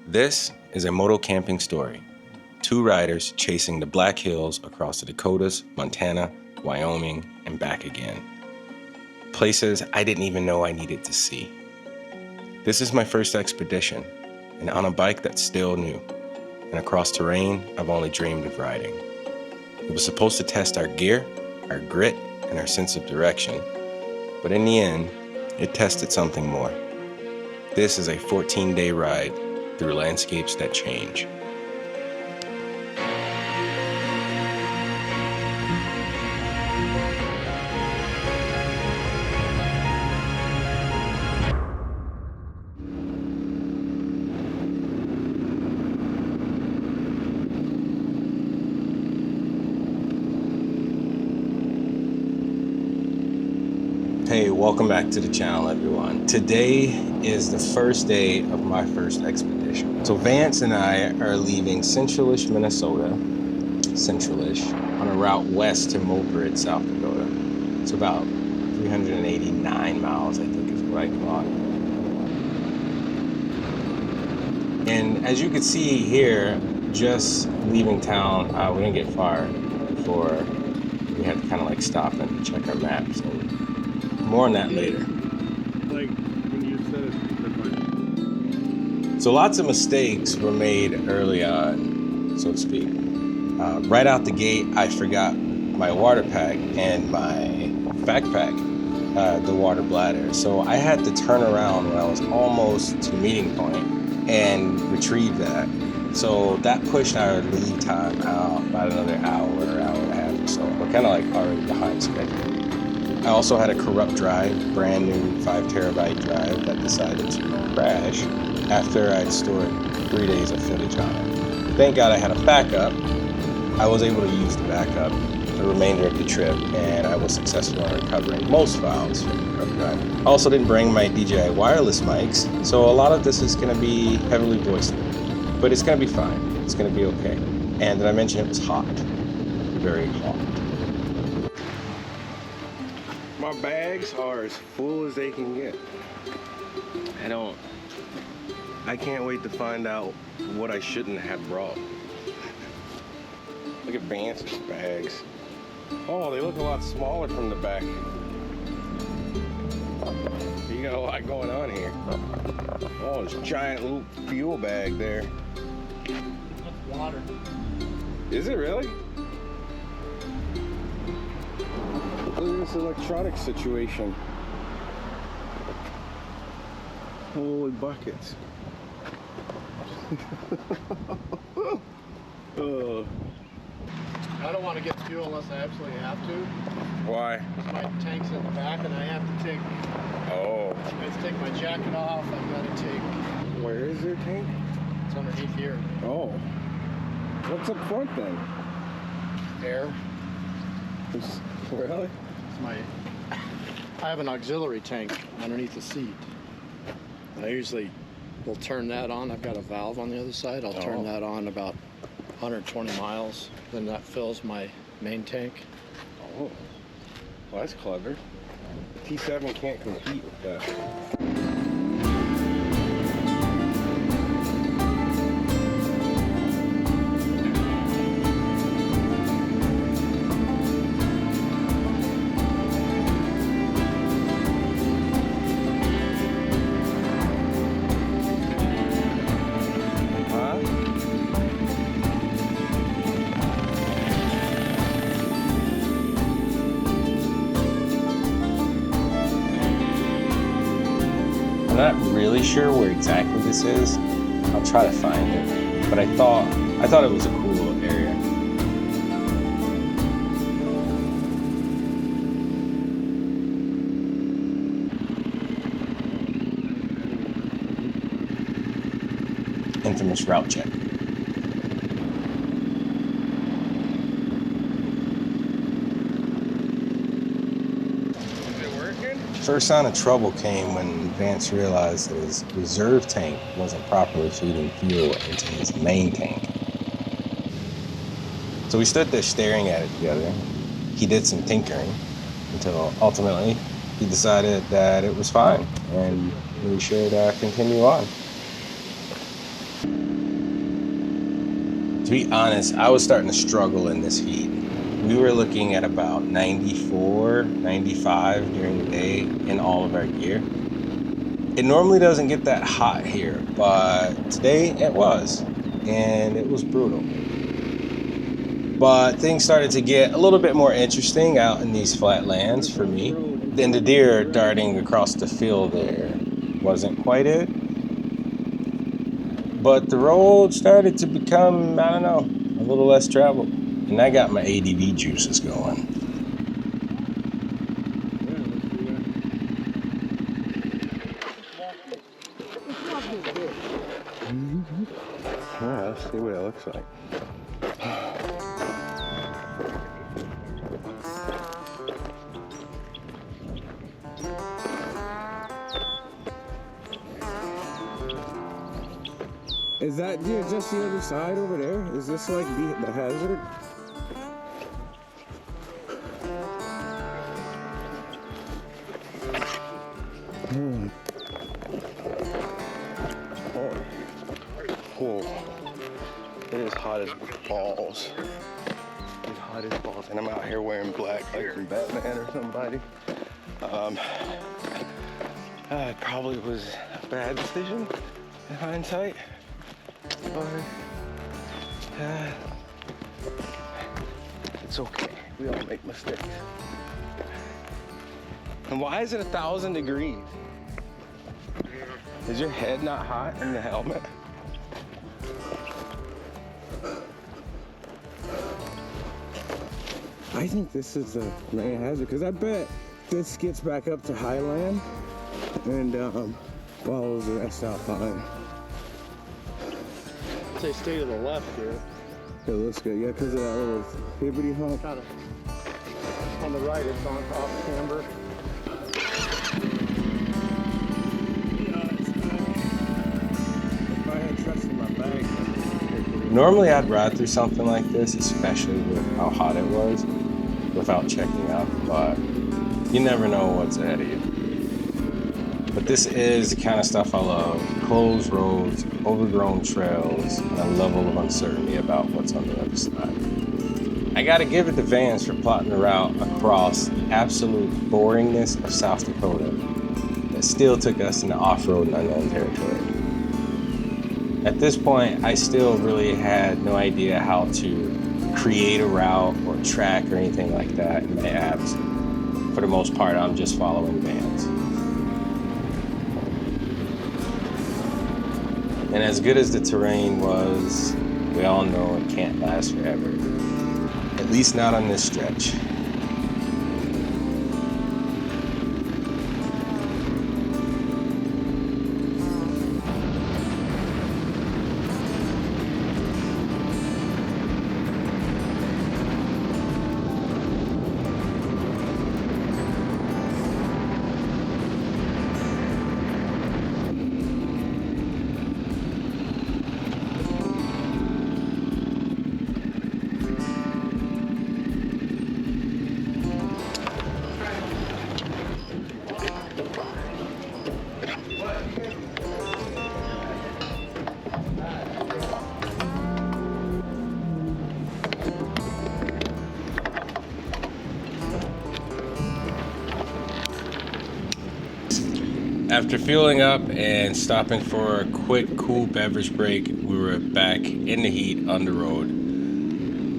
This is a moto camping story. Two riders chasing the Black Hills across the Dakotas, Montana, Wyoming, and back again. Places I didn't even know I needed to see. This is my first expedition, and on a bike that's still new, and across terrain I've only dreamed of riding. It was supposed to test our gear, our grit, and our sense of direction, but in the end, it tested something more. This is a 14-day ride through landscapes that change. Hey, welcome back to the channel, everyone. Today is the first day of my first expedition. So Vance and I are leaving centralish Minnesota, on a route west to Mobridge, South Dakota. It's about 389 miles, I think is what I clocked. And as you can see here, just leaving town, we didn't get far before we had to kind of like stop and check our maps. And more on that later. Like when you said it. So lots of mistakes were made early on, so to speak. Right out the gate, I forgot my water pack and my backpack, the water bladder. So I had to turn around when I was almost to meeting point and retrieve that. So that pushed our leave time out about another hour and a half or so. We're kind of like already behind schedule. I also had a corrupt drive, brand new 5 terabyte drive that decided to crash after I'd stored 3 days of footage on it. Thank God I had a backup. I was able to use the backup the remainder of the trip, and I was successful in recovering most files from the corrupt drive. I also didn't bring my DJI wireless mics, so a lot of this is going to be heavily voiced, but it's going to be fine. It's going to be okay. And did I mention it was hot? Very hot. My bags are as full as they can get. I can't wait to find out what I shouldn't have brought. Look at Vance's bags. Oh, they look a lot smaller from the back. You got a lot going on here. Oh, there's a giant little fuel bag there. That's water. Is it really? Look at this electronic situation. Holy buckets. I don't want to get fuel unless I absolutely have to. Why? My tank's in the back and I have to take. Oh. I have to take my jacket off. I've got to take. Where is your tank? It's underneath here. Oh. What's up front then? Air. Really? It's I have an auxiliary tank underneath the seat. And I usually will turn that on. I've got a valve on the other side. I'll turn that on about 120 miles. Then that fills my main tank. Oh. Well, that's clever. T7 can't compete with that. I'm not really sure where exactly this is. I'll try to find it. But I thought it was a cool little area. Infamous route check. First sign of trouble came when Vance realized that his reserve tank wasn't properly feeding fuel into his main tank. So we stood there staring at it together. He did some tinkering until ultimately he decided that it was fine and we should continue on. To be honest, I was starting to struggle in this heat. We were looking at about 94, 95 during the day in all of our gear. It normally doesn't get that hot here, but today it was, and it was brutal. But things started to get a little bit more interesting out in these flat lands for me. Then the deer darting across the field there wasn't quite it. But the road started to become, I don't know, a little less traveled. And I got my ADV juices going. Yeah, let's see what it looks like. Is that just the other side over there? Is this like the hazard? Whoa. It is hot as balls. It's hot as balls. And I'm out here wearing black like from Batman or somebody. It probably was a bad decision in hindsight. But it's okay. We all make mistakes. And why is it 1,000 degrees? Is your head not hot in the helmet? I think this is the main hazard because I bet this gets back up to highland and follows the rest out fine. Say stay to the left here. It looks good, yeah, because of that little hibbity hump. Kind of on the right, it's on off camber. If I had trust in my bag. Normally I'd ride through something like this, especially with how hot it was, without checking out, but you never know what's ahead of you. But this is the kind of stuff I love. Closed roads, overgrown trails, and a level of uncertainty about what's on the other side. I gotta give it to Vans for plotting a route across the absolute boringness of South Dakota that still took us into off-road and unknown territory. At this point, I still really had no idea how to create a route or track or anything like that in my apps. For the most part, I'm just following Vans. And as good as the terrain was, we all know it can't last forever. At least not on this stretch. After fueling up and stopping for a quick cool beverage break, we were back in the heat on the road.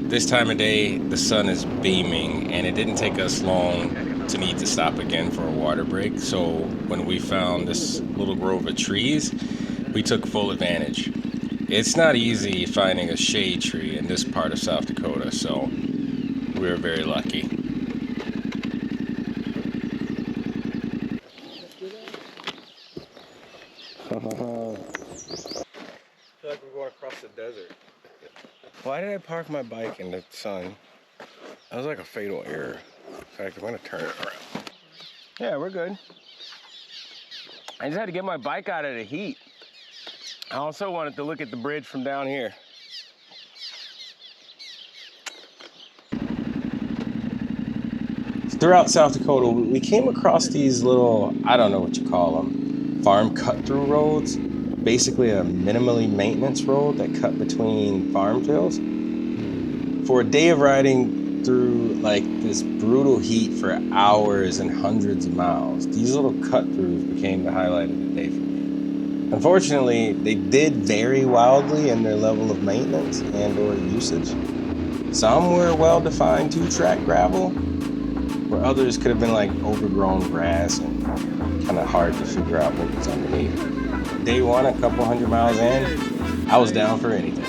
This time of day, the sun is beaming, and it didn't take us long to need to stop again for a water break. So when we found this little grove of trees, we took full advantage. It's not easy finding a shade tree in this part of South Dakota, so we were very lucky. I feel like we're going across the desert. Why did I park my bike in the sun? That was like a fatal error. In fact, I'm gonna turn it around. Yeah, we're good. I just had to get my bike out of the heat. I also wanted to look at the bridge from down here. Throughout South Dakota, we came across these little, I don't know what you call them, farm cut-through roads. basically a minimally maintenance road that cut between farm fields. For a day of riding through like this brutal heat for hours and hundreds of miles, these little cut-throughs became the highlight of the day for me. Unfortunately, they did vary wildly in their level of maintenance and or usage. Some were well-defined two-track gravel, where others could have been like overgrown grass and kind of hard to figure out what was underneath. Day one, a couple hundred miles in, I was down for anything.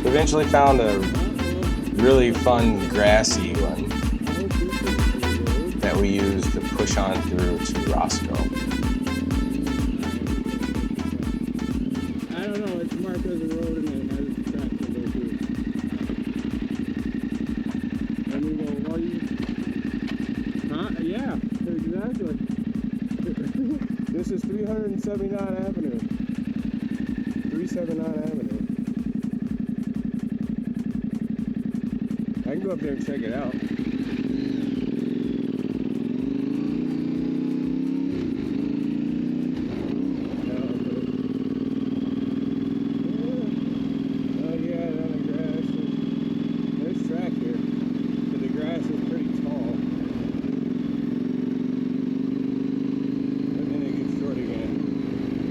Eventually found a really fun grassy one that we used to push on through to Roscoe. I don't know, it's marked as a road and it has a track to go through. And we go, well, yeah, exactly. This is 379 Avenue. 379 Avenue. I can go up there and check it out. Oh yeah, down the grass. There's track here, but the grass is pretty tall. And then it gets short again,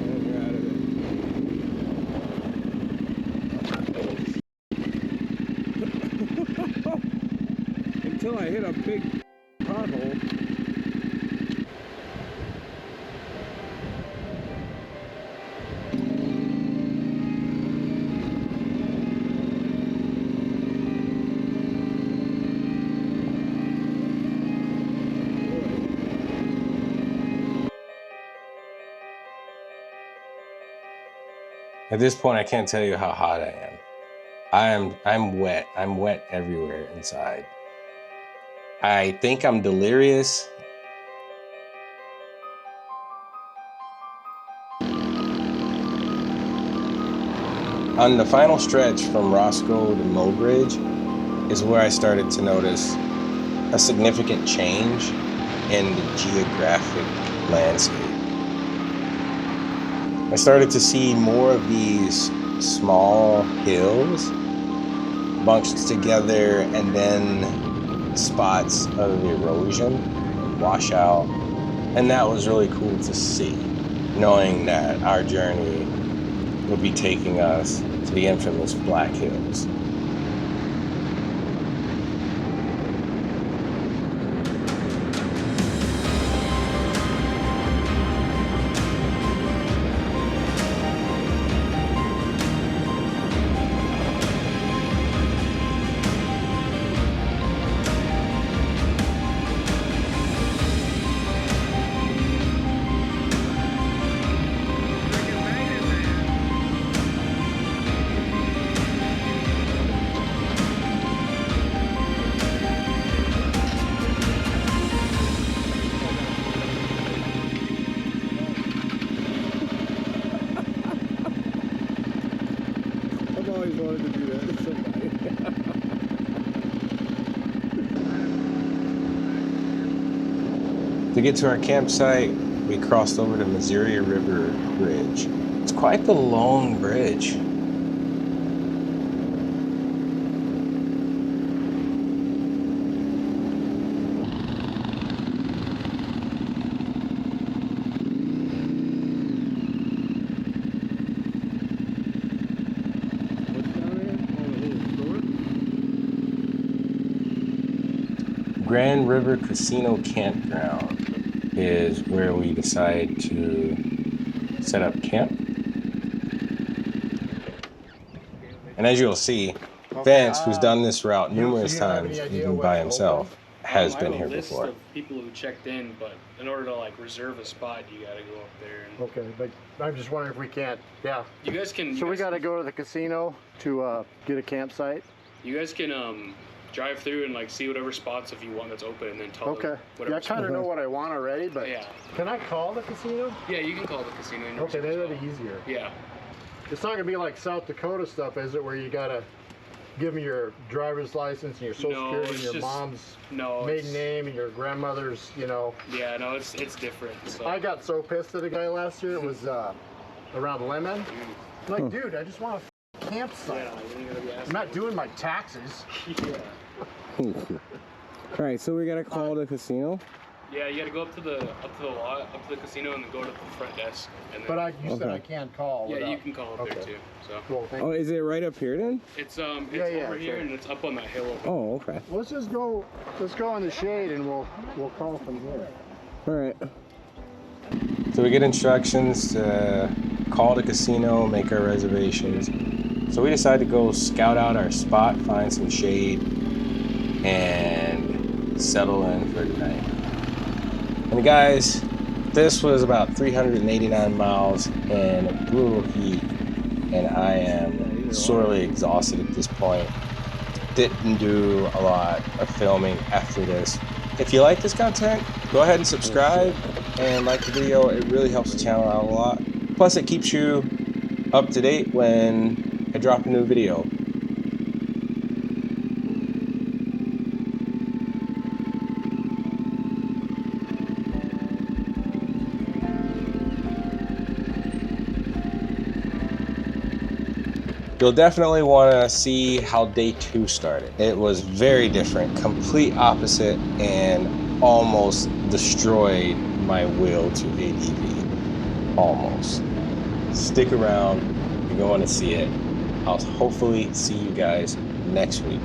and then you're out of it. Until I hit a big pothole. At this point, I can't tell you how hot I am. I'm wet. I'm wet everywhere inside. I think I'm delirious. On the final stretch from Roscoe to Mobridge is where I started to notice a significant change in the geographic landscape. I started to see more of these small hills bunched together and then spots of erosion, washout, and that was really cool to see, knowing that our journey would be taking us to the infamous Black Hills. To get to our campsite, we crossed over the Missouri River Bridge. It's quite the long bridge. Grand River Casino Campground is where we decide to set up camp. And as you'll see, Vance, who's done this route numerous times, even by himself, has been here before. I have a list of people who checked in, but in order to like reserve a spot, you gotta go up there. And Okay, but I'm just wondering if we can't. Yeah. you guys can. So we got to go to the casino to get a campsite. You guys can drive through and like see whatever spots if you want that's open, and then tell Okay. them Yeah, whatever. I kind of know what I want already, but Yeah. can I call the casino? Yeah, you can call the casino. And Okay, reserve that'd as be well. easier. Yeah. It's not gonna be like South Dakota stuff, is it? Where you gotta give me your driver's license and your social No, security and it's your just- mom's No. maiden name and your grandmother's, you know. Yeah, no, it's different. So. I got so pissed at a guy last year. It was around Lemon. I'm like, dude, I just want a campsite. Yeah, you're gonna be I'm asking. not doing my taxes. Yeah. All right, so we gotta call the casino. Yeah, you gotta go up to the lot, up to the casino, and then go to the front desk. And then, But you said Okay. I can call. yeah, without- you can call up there Okay. too. So Cool, thank Oh, you. is it right up here then? it's Yeah, over here, sure. and it's up on that hill over. Oh, okay. Let's just go. Let's go in the shade and we'll call from here. All right. So we get instructions to call the casino, make our reservations. So we decide to go scout out our spot, find some shade, and settle in for the night. And guys, this was about 389 miles in brutal heat, and I am sorely exhausted at this point. Didn't do a lot of filming after this. If you like this content, go ahead and subscribe and like the video. It really helps the channel out a lot. Plus, it keeps you up to date when I drop a new video. You'll definitely want to see how day 2 started. It was very different, complete opposite, and almost destroyed my will to ADV. Almost. Stick around, you're going to see it. I'll hopefully see you guys next week.